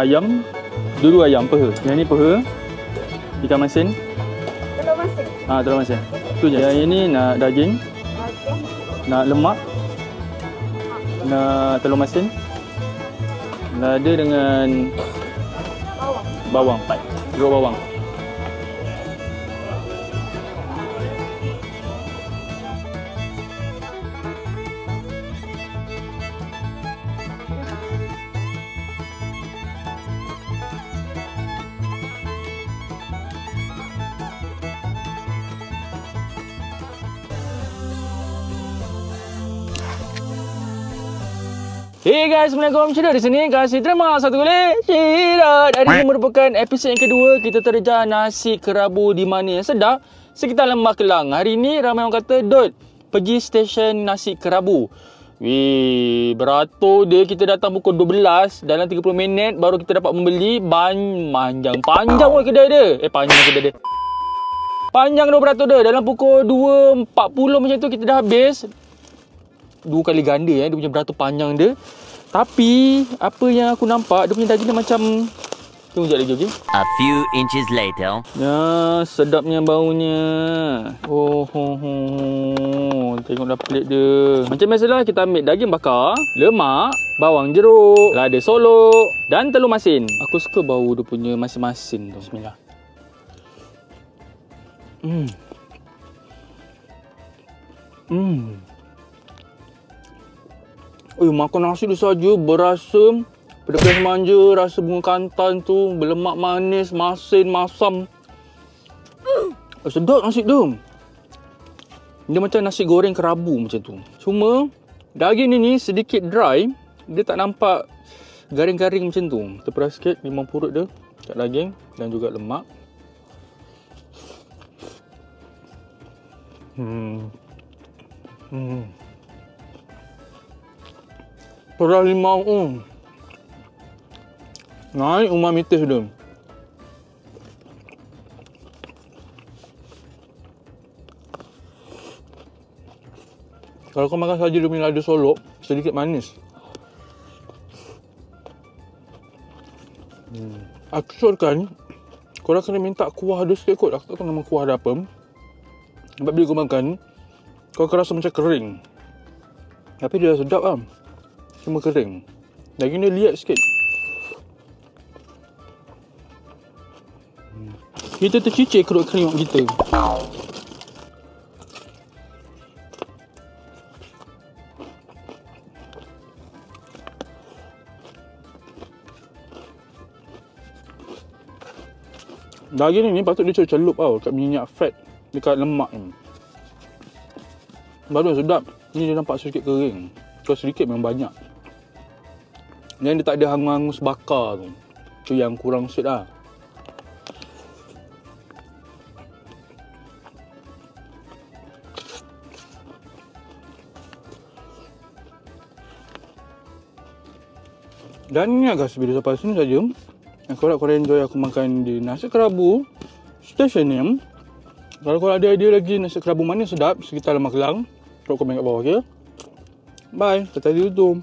ayam. Dulu ayam, peha. Yang ni peha. Ikan masin. Telur masin. Telur masin. Tu je. Yang ini nak daging. Nak lemak. Nak telur masin. Lada dengan bawang. Jeruk bawang. Hey guys, Assalamualaikum. Cira di sini kasih terima satu kali. Cira. Hari ini merupakan episod yang kedua kita terjah nasi kerabu di mana yang sedap sekitar Lembah Kelang. Hari ini ramai orang kata, "Dot, pergi stesen nasi kerabu." Wih, beratur dia, kita datang pukul 12, dalam 30 minit baru kita dapat membeli. Panjang pun kedai dia. Panjang dia beratur dia. Dalam pukul 2.40 macam tu kita dah habis. 2 kali ganda dia punya beratur panjang dia. Tapi apa yang aku nampak, dia punya daging dia macam, tunggu sekejap lagi, okey. A few inches later. Ya, sedapnya baunya. Tengoklah plate dia. Macam biasalah, kita ambil daging bakar, lemak, bawang jeruk, lada solok dan telur masin. Aku suka bau dia punya masin-masin tu. Bismillah. Makan nasi dia saja berasa pedas manja, rasa bunga kantan tu, berlemak manis, masin, masam. Sedap nasi tu. Dia macam nasi goreng kerabu macam tu. Cuma daging ni sedikit dry, dia tak nampak garing-garing macam tu. Kita peras sikit memang purut dia kat daging dan juga lemak. Peras limau. Naik umami taste dia. Kalau kau makan saja dia punya lada solok, sedikit manis. Aku kan, korang kena minta kuah dia sikit kot. Aku tak tahu nama kuah dia apa. Sebab bila kau makan, kau akan rasa macam kering. Tapi dia sedap lah. Cuma kering. Daging dia liat sikit. Kita tercicir kerut kriuk kita. Daging ni patut dia celup tau kat minyak fat dekat lemak ni. Baru sedap. Ni dia nampak sedikit kering. Kalau sedikit memang banyak. Dan dia tak ada hangus bakar tu. Tu yang kurang sikit lah. Dan ni guys, video sampai sini saja. Aku harap korang enjoy aku makan di nasi kerabu stesen ni. Kalau korang ada idea lagi nasi kerabu mana sedap sekitar Lembah Kelang, drop komen kat bawah, okay? Bye, kata tutup.